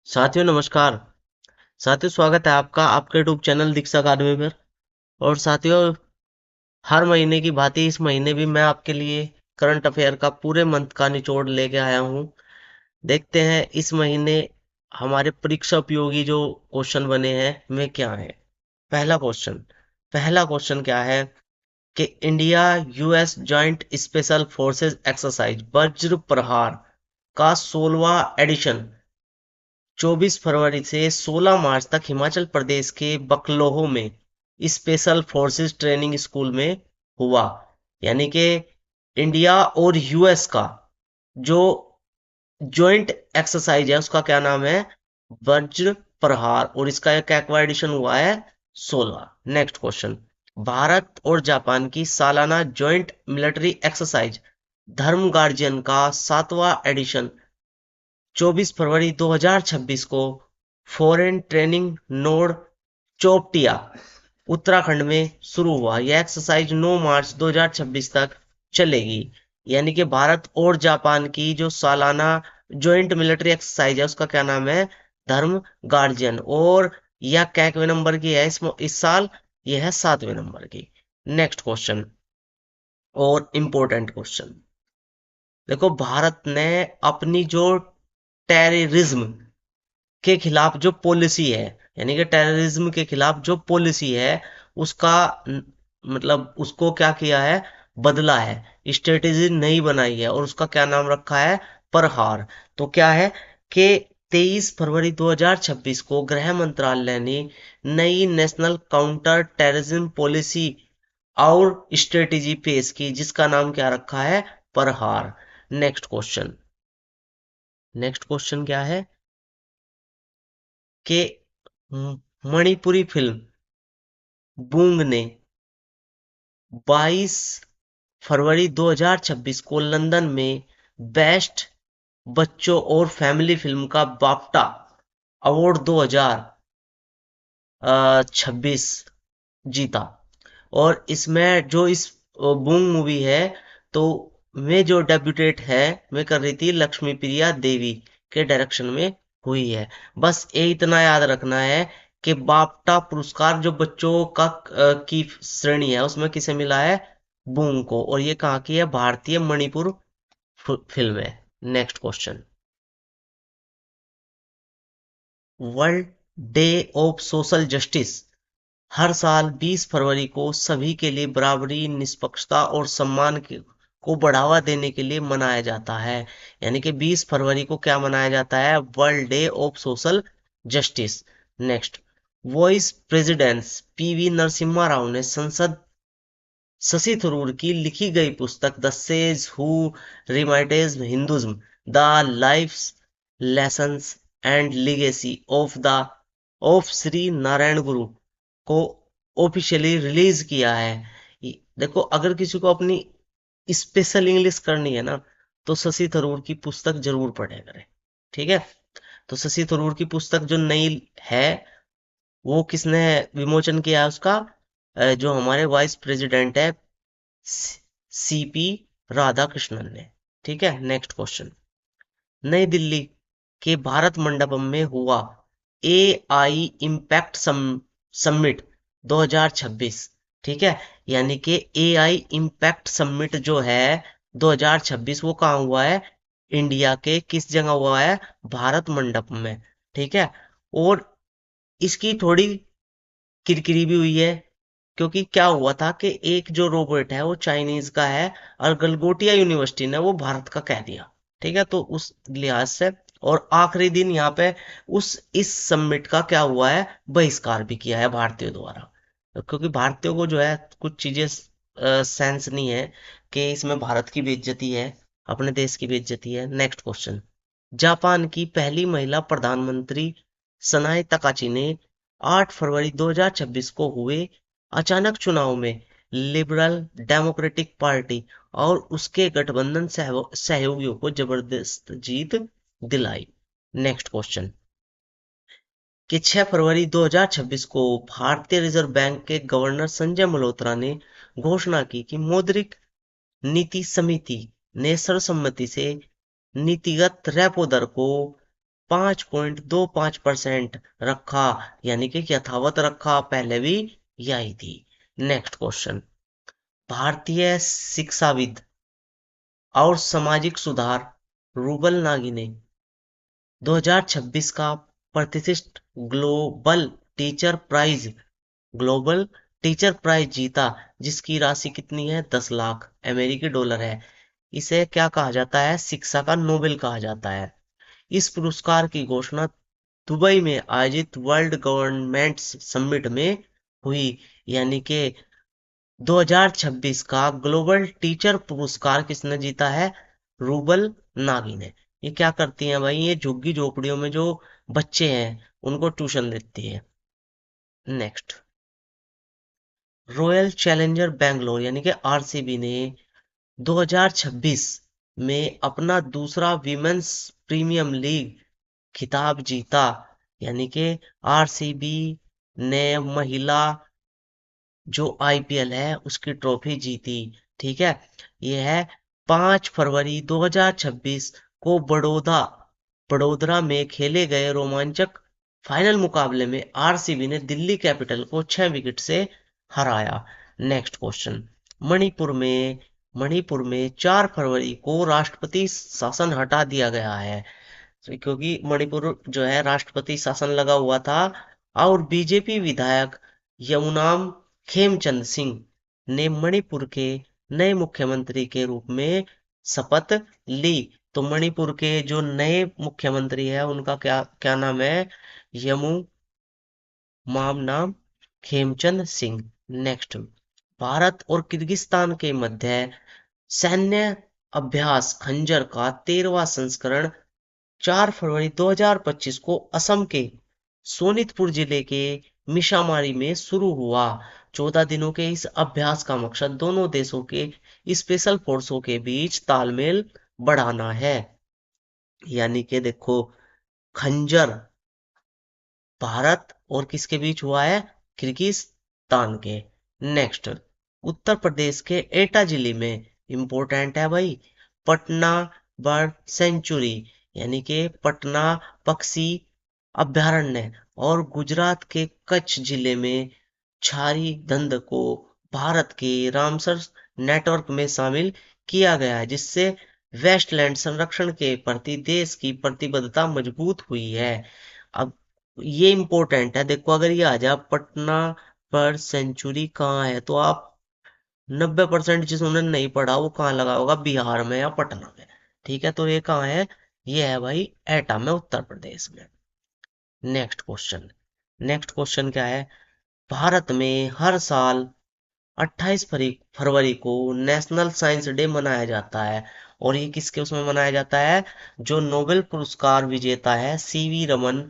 साथियों नमस्कार। साथियों स्वागत है आपका आपके यूट्यूब चैनल दीक्षा अकादमी पर। और साथियों, हर महीने की भांति इस महीने भी मैं आपके लिए करंट अफेयर का पूरे मंथ का निचोड़ लेके आया हूँ। देखते हैं इस महीने हमारे परीक्षा उपयोगी जो क्वेश्चन बने हैं वे क्या हैं। पहला क्वेश्चन पहला क्वेश्चन क्या है कि India US joint special forces exercise वज्र प्रहार का 16वां एडिशन 24 फरवरी से 16 मार्च तक हिमाचल प्रदेश के बकलोह में स्पेशल फोर्सेस ट्रेनिंग स्कूल में हुआ। यानी कि इंडिया और यूएस का जो जॉइंट एक्सरसाइज है उसका क्या नाम है? वज्र प्रहार। और इसका एक एक्वा एडिशन हुआ है 16। Next question. भारत और जापान की सालाना जॉइंट मिलिट्री एक्सरसाइज धर्म गार्जियन का 7वां एडिशन 24 फरवरी 2026 को फॉरेन ट्रेनिंग नोड चोपटिया उत्तराखंड में शुरू हुआ। यह एक्सरसाइज 9 मार्च 2026 तक चलेगी। यानी कि भारत और जापान की जो सालाना जॉइंट मिलिट्री एक्सरसाइज है उसका क्या नाम है? धर्म गार्जियन। और यह कैकवे नंबर की है इस साल? यह है 7वें नंबर की। नेक्स्ट क्वेश्चन और इम्पोर्टेंट क्वेश्चन। देखो, भारत ने अपनी जो टेररिज्म के खिलाफ जो पॉलिसी है, यानी कि टेररिज्म के खिलाफ जो पॉलिसी है उसका मतलब उसको क्या किया है? बदला है। स्ट्रेटेजी नहीं बनाई है और उसका क्या नाम रखा है? प्रहार। तो क्या है कि 23 फरवरी 2026 को गृह मंत्रालय ने नई नेशनल काउंटर टेररिज्म पॉलिसी और स्ट्रेटेजी पेश की जिसका नाम क्या रखा है? प्रहार। Next question. नेक्स्ट क्वेश्चन क्या है कि मणिपुरी फिल्म बूंग ने 22 फरवरी 2026 को लंदन में बेस्ट बच्चों और फैमिली फिल्म का बाफ्टा अवार्ड 2026 जीता। और इसमें जो इस बूंग मूवी है तो वे जो डेब्यूटेट है वे कर रही थी लक्ष्मी प्रिया देवी के डायरेक्शन में हुई है। बस ये इतना याद रखना है कि बाफ्टा पुरस्कार जो बच्चों का की श्रेणी है उसमें किसे मिला है? बूंग को। और ये कहाँ की है? भारतीय मणिपुर फिल्म है। Next question. World day of social justice हर साल 20 फरवरी को सभी के लिए बराबरी, निष्पक्षता और सम्मान को बढ़ावा देने के लिए मनाया जाता है। यानी कि 20 फरवरी को क्या मनाया जाता है? World day of social justice. Next. Vice presidents PV Narasimha Rao ने संसद शशि थरूर की लिखी गई पुस्तक द सेज हु रिमाइटेज Hinduism the life lessons and legacy of Shri Narayana Guru को ऑफिशियली रिलीज किया है। देखो, अगर किसी को अपनी स्पेशल इंग्लिश करनी है ना तो शशि थरूर की पुस्तक जरूर पढ़े करें। ठीक है। तो शशि थरूर की पुस्तक जो नई है वो किसने विमोचन किया है उसका? जो हमारे वाइस प्रेसिडेंट है सीपी राधाकृष्णन ने। ठीक है। Next question. नई दिल्ली के भारत मंडपम में हुआ एआई इम्पैक्ट समिट 2026। ठीक है। यानी कि एआई इम्पैक्ट समिट जो है 2026 वो कहाँ हुआ है? इंडिया के किस जगह हुआ है? भारत मंडप में। ठीक है। और इसकी थोड़ी किरकिरी भी हुई है क्योंकि क्या हुआ था कि एक जो रोबोट है वो चाइनीज का है और गलगोटिया यूनिवर्सिटी ने वो भारत का कह दिया। ठीक है। तो उस लिहाज से और आखिरी दिन यहाँ पे उस इस समिट का क्या हुआ है? बहिष्कार भी किया है भारतीयों द्वारा। क्योंकि भारतीयों को जो है कुछ चीजें सेंस नहीं है कि इसमें भारत की बेइज्जती है, अपने देश की बेइज्जती है। Next question. जापान की पहली महिला प्रधानमंत्री सनाए तकाची ने 8 फरवरी 2026 को हुए अचानक चुनाव में लिबरल डेमोक्रेटिक पार्टी और उसके गठबंधन सहयोगियों को जबरदस्त जीत दिलाई। Next question. कि 6 फरवरी 2026 को भारतीय रिजर्व बैंक के गवर्नर संजय मल्होत्रा ने घोषणा की कि मौद्रिक नीति समिति ने सर्वसम्मति से नीतिगत रेपो दर को 5.25% रखा, यानी कि यथावत रखा, पहले भी यही थी। नेक्स्ट क्वेश्चन, भारतीय शिक्षाविद और सामाजिक सुधार रूबल नागी ने 2026 का प्रतिष्ठित ग्लोबल टीचर प्राइज जीता, जिसकी राशि कितनी है? 10 लाख अमेरिकी डॉलर है। इसे क्या कहा जाता है? शिक्षा का नोबेल कहा जाता है। इस पुरस्कार की घोषणा दुबई में आयोजित वर्ल्ड गवर्नमेंट्स समिट में हुई, यानी कि 2026 का ग्लोबल टीचर पुरस्कार किसने जीता है? रूबल नागी ने। ये क्या करती हैं भाई? ये झुग्गी झोपड़ियों में जो बच्चे हैं उनको ट्यूशन देती है। नेक्स्ट, रॉयल चैलेंजर बैंगलोर यानी कि आरसीबी ने 2026 में अपना दूसरा विमेंस प्रीमियम लीग खिताब जीता, यानी कि आरसीबी ने महिला जो आईपीएल है उसकी ट्रॉफी जीती। ठीक है, यह है 5 फरवरी 2026 को बड़ोदरा में खेले गए रोमांचक फाइनल मुकाबले में आरसीबी ने दिल्ली कैपिटल को 6 विकेट से हराया। नेक्स्ट क्वेश्चन, मणिपुर में 4 फरवरी को राष्ट्रपति शासन हटा दिया गया है, क्योंकि मणिपुर जो है राष्ट्रपति शासन लगा हुआ था। और बीजेपी विधायक यमुनाम खेमचंद सिंह ने मणिपुर के नए मुख्यमंत्री के रूप में शपथ ली। तो मणिपुर के जो नए मुख्यमंत्री है उनका क्या क्या नाम है? यमु माम नाम खेमचंद सिंह। नेक्स्ट, भारत और किर्गिस्तान के मध्य सैन्य अभ्यास खंजर का 13वां संस्करण 4 फरवरी 2025 को असम के सोनितपुर जिले के मिशामारी में शुरू हुआ। 14 दिनों के इस अभ्यास का मकसद दोनों देशों के स्पेशल फोर्सों के बीच तालमेल बढ़ाना है। यानी कि देखो, खंजर भारत और किसके बीच हुआ है? किर्गिस्तान के। नेक्स्ट, उत्तर प्रदेश के एटा जिले में इंपॉर्टेंट है भाई, पटना बर्ड सेंचुरी यानी कि पटना पक्षी अभयारण्य और गुजरात के कच्छ जिले में छारी धंध को भारत के रामसर नेटवर्क में शामिल किया गया है, जिससे वेस्टलैंड संरक्षण के प्रति देश की प्रतिबद्धता मजबूत हुई है। अब ये इंपॉर्टेंट है, देखो अगर ये आ जाए पटना पर सेंचुरी कहाँ है, तो आप 90% जिन्होंने नहीं पढ़ा वो कहाँ लगा होगा? बिहार में या पटना में। ठीक है, तो ये कहाँ है? ये है भाई एटा में, उत्तर प्रदेश में। नेक्स्ट क्वेश्चन क्या है? भारत में हर साल 28 फरवरी को नेशनल साइंस डे मनाया जाता है, और ये किसके उसमें मनाया जाता है? जो नोबेल पुरस्कार विजेता है सीवी रमन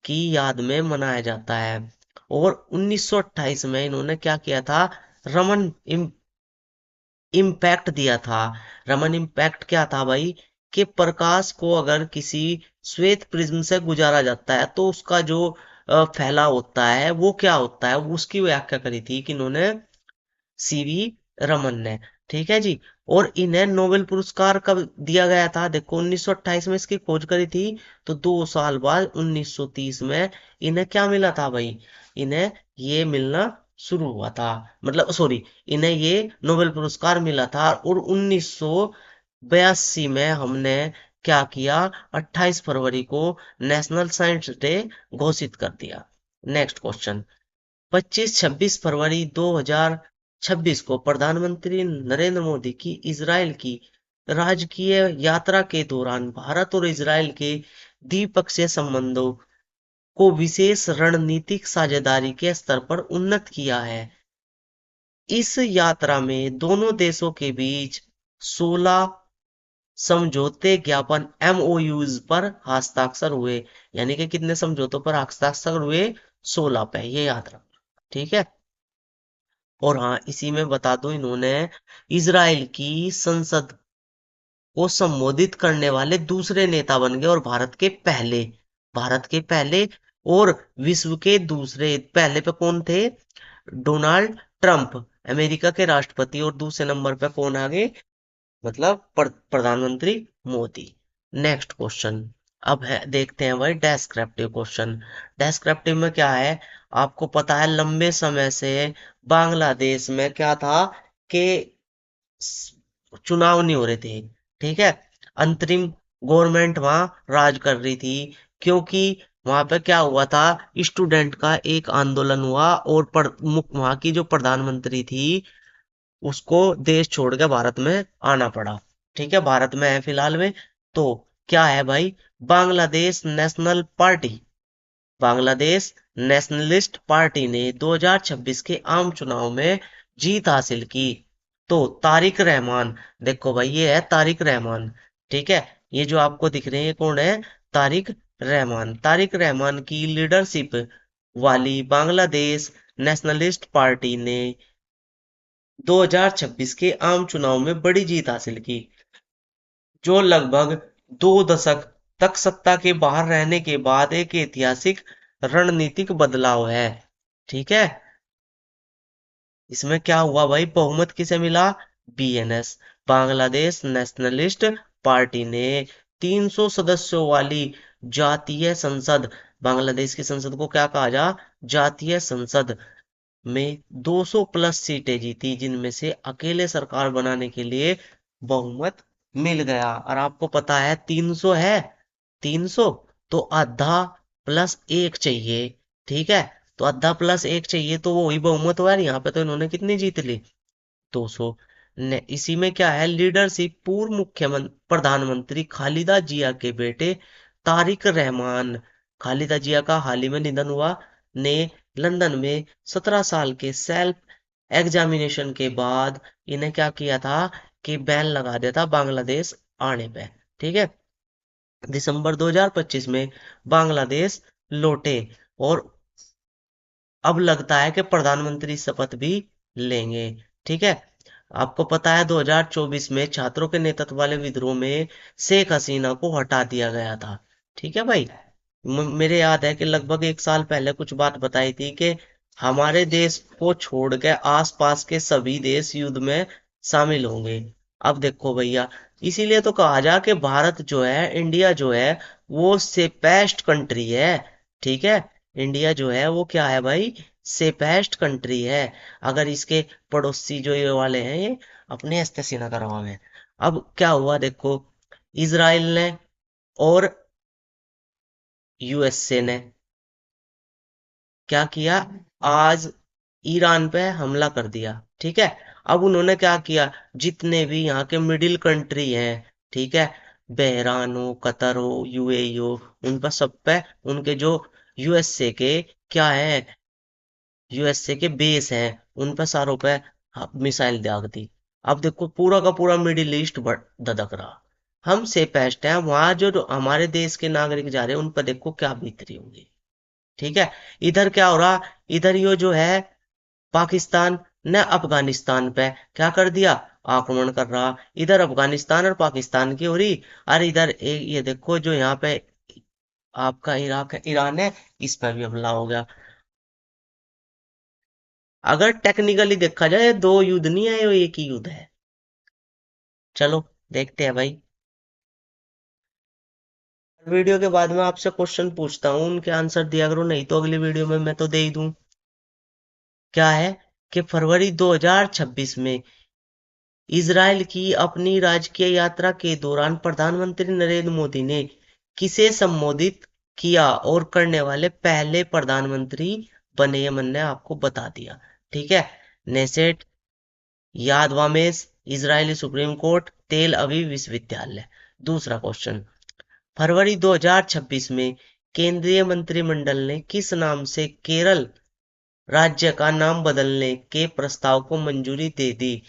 की याद में मनाया जाता है। और 1928 में इन्होंने क्या किया था? रमन इम्पैक्ट दिया था। रमन इम्पैक्ट क्या था भाई? कि प्रकाश को अगर किसी श्वेत प्रिज्म से गुजारा जाता है तो उसका जो फैला होता है वो क्या होता है, उसकी व्याख्या करी थी कि इन्होंने, सीवी रमन ने। ठीक है जी। और इन्हें नोबेल पुरस्कार कब दिया गया था? देखो 1928 में इसकी खोज करी थी, तो 2 साल बाद 1930 में इन्हें क्या मिला था भाई? इन्हें ये मिलना शुरू हुआ था, मतलब सॉरी, इन्हें ये नोबेल पुरस्कार मिला था। और 1982 में हमने क्या किया? 28 फरवरी को नेशनल साइंस डे घोषित कर दिया। नेक्स्ट क्वेश्चन, 25-26 फरवरी 2026 को प्रधानमंत्री नरेंद्र मोदी की इजराइल की राजकीय यात्रा के दौरान भारत और इजराइल के द्विपक्षीय संबंधों को विशेष रणनीतिक साझेदारी के स्तर पर उन्नत किया है। इस यात्रा में दोनों देशों के बीच 16 समझौते ज्ञापन एमओयूज पर हस्ताक्षर हुए, यानी कि कितने समझौतों पर हस्ताक्षर हुए? 16 पे, ये याद रखना। ठीक है। और हाँ, इसी में बता दो, इन्होंने इजराइल की संसद को संबोधित करने वाले दूसरे नेता बन गए, और भारत के पहले और विश्व के दूसरे। पहले पे कौन थे? डोनाल्ड ट्रंप, अमेरिका के राष्ट्रपति। और दूसरे नंबर पे कौन आ गए? मतलब प्रधानमंत्री मोदी। नेक्स्ट क्वेश्चन, अब है देखते हैं भाई डेस्क्रिप्टिव क्वेश्चन। डेस्क्रिप्टिव में क्या है, आपको पता है लंबे समय से बांग्लादेश में क्या था कि चुनाव नहीं हो रहे थे। ठीक है, अंतरिम गवर्नमेंट वहां राज कर रही थी, क्योंकि वहां पे क्या हुआ था, स्टूडेंट का एक आंदोलन हुआ और वहां की जो प्रधानमंत्री थी उसको देश छोड़ के भारत में आना पड़ा। ठीक है, भारत में है फिलहाल में। तो क्या है भाई, Bangladesh national party, Bangladesh nationalist party ने 2026 के आम चुनाव में जीत हासिल की। तो तारिक रहमान, देखो भाई ये है तारिक रहमान। ठीक है, ये जो आपको दिख रहे हैं ये कौन है, तारिक रहमान। तारिक रहमान की लीडरशिप वाली बांग्लादेश नेशनलिस्ट पार्टी ने 2026 के आम चुनाव में बड़ी जीत हासिल की, जो लगभग 2 दशक तक सत्ता के बाहर रहने के बाद एक ऐतिहासिक रणनीतिक बदलाव है। ठीक है, इसमें क्या हुआ भाई, बहुमत किसे मिला, बीएनएस, बांग्लादेश नेशनलिस्ट पार्टी ने 300 सदस्यों वाली जातीय संसद, बांग्लादेश की संसद को क्या कहा जा, जातीय संसद में 200 प्लस सीटें जीती, जिनमें से अकेले सरकार बनाने के लिए बहुमत मिल गया। और आपको पता है 300 है, 300, तो आधा प्लस एक चाहिए। ठीक है, तो आधा प्लस एक चाहिए तो वो वही बहुमत हुआ, यहाँ पे तो इन्होंने कितनी जीत ली, 200। इसी में क्या है, लीडरशिप पूर्व मुख्यमंत्री प्रधानमंत्री खालिदा जिया के बेटे तारिक रहमान, खालिदा जिया का हाल ही में निधन हुआ, ने लंदन में 17 साल के सेल्फ एग्जामिनेशन के बाद इन्हें क्या किया था कि बैन लगा दिया था बांग्लादेश आने पे। ठीक है, दिसंबर 2025 में बांग्लादेश लौटे और अब लगता है कि प्रधानमंत्री शपथ भी लेंगे। ठीक है, आपको पता है 2024 में छात्रों के नेतृत्व वाले विद्रोह में शेख हसीना को हटा दिया गया था। ठीक है भाई, मेरे याद है कि लगभग एक साल पहले कुछ बात बताई थी कि हमारे देश को छोड़ के आसपास के सभी देश युद्ध में शामिल होंगे। अब देखो भैया, इसीलिए तो कहा जा कि भारत जो है, इंडिया जो है, वो सेपेस्ट कंट्री है। ठीक है, इंडिया जो है वो क्या है भाई, सेपेस्ट कंट्री है। अगर इसके पड़ोसी जो ये वाले हैं ये अपने हस्ते सीना करवा में। अब क्या हुआ देखो, इसराइल ने और यूएसए ने क्या किया, आज ईरान पे हमला कर दिया। ठीक है, अब उन्होंने क्या किया, जितने भी यहाँ के मिडिल कंट्री हैं, ठीक है, बहरान हो, कतर हो, यूएई हो, उन पर सब पे उनके जो यूएसए के क्या है, यूएसए के बेस हैं, उन पर सारों पे मिसाइल दाग दी। अब देखो पूरा का पूरा मिडिल ईस्ट धधक रहा। हम से पेस्ट हैं, वहां जो हमारे देश के नागरिक जा रहे हैं उन पर देखो क्या बीत रही होंगी। ठीक है, इधर क्या हो रहा, इधर ये जो है पाकिस्तान ने अफगानिस्तान पे क्या कर दिया, आक्रमण कर रहा। इधर अफगानिस्तान और पाकिस्तान की हो रही, और इधर ये देखो जो यहाँ पे आपका इराक है, ईरान है, इस पर भी हमला हो गया। अगर टेक्निकली देखा जाए दो युद्ध नहीं है, ये एक ही युद्ध है। चलो देखते हैं भाई, वीडियो के बाद में आपसे क्वेश्चन पूछता हूँ, उनके आंसर दिया करो, नहीं तो अगली वीडियो में मैं तो दे ही दूं। क्या है कि फरवरी 2026 में इजराइल की अपनी राजकीय यात्रा के दौरान प्रधानमंत्री नरेंद्र मोदी ने किसे संबोधित किया और करने वाले पहले प्रधानमंत्री बने, ये मैंने आपको बता दिया। ठीक है, नेसेट, याद वामेस, इजरायली सुप्रीम कोर्ट, तेल अवीव विश्वविद्यालय। दूसरा क्वेश्चन, फरवरी 2026 में केंद्रीय मंत्रिमंडल ने किस नाम से केरल राज्य का नाम बदलने के प्रस्ताव को मंजूरी दे दी।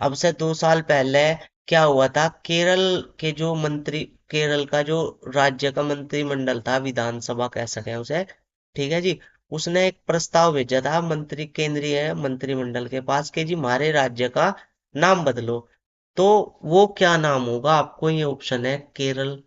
अब से 2 साल पहले क्या हुआ था, केरल के जो मंत्री, केरल का जो राज्य का मंत्रिमंडल था, विधानसभा कह सके उसे, ठीक है जी, उसने एक प्रस्ताव भेजा था मंत्री केंद्रीय मंत्रिमंडल के पास कि जी हमारे राज्य का नाम बदलो। तो वो क्या नाम होगा, आपको ये ऑप्शन है, केरल,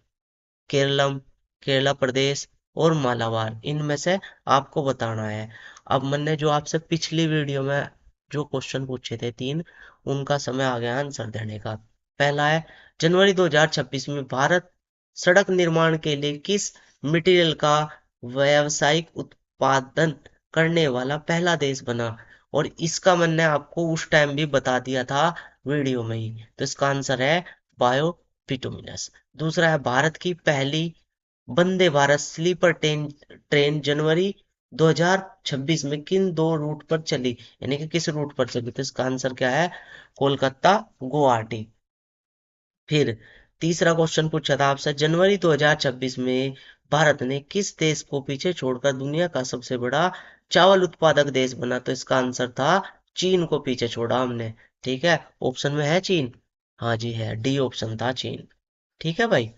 केरलम, केरला प्रदेश और मालाबार, इनमें से आपको बताना है। अब मैंने जो आपसे पिछली वीडियो में जो क्वेश्चन पूछे थे तीन, उनका समय आ गया आंसर देने का। पहला है, जनवरी 2026 में भारत सड़क निर्माण के लिए किस मटेरियल का व्यावसायिक उत्पादन करने वाला पहला देश बना? और इसका मैंने आपको उस टाइम भी बता दिया था वीडियो में ही। तो इसका आंसर है बायो बिटुमिनस। दूसरा है, भारत की पहली Vande Bharat sleeper train train जनवरी 2026 में किन दो रूट पर चली, यानी कि किस रूट पर चली? तो इसका आंसर क्या है? कोलकाता गुवाहाटी। फिर तीसरा क्वेश्चन पूछा था आपसे, जनवरी 2026 में भारत ने किस देश को पीछे छोड़कर दुनिया का सबसे बड़ा चावल उत्पादक देश बना? तो इसका आंसर था चीन को पीछे छोड़ा हमने। ठीक है, ऑप्शन में है चीन। हाँ जी है, डी ऑप्शन था चीन। ठीक है भाई।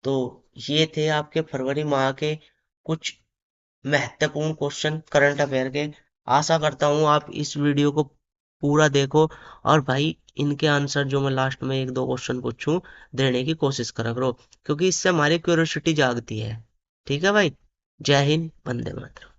तो ये थे आपके फरवरी माह के कुछ महत्वपूर्ण क्वेश्चन करंट अफेयर के। आशा करता हूँ आप इस वीडियो को पूरा देखो, और भाई इनके आंसर जो मैं लास्ट में एक दो क्वेश्चन पूछूं देने की कोशिश करा करो, क्योंकि इससे हमारी क्यूरियोसिटी जागती है। ठीक है भाई। जय हिंद, वंदे मातरम।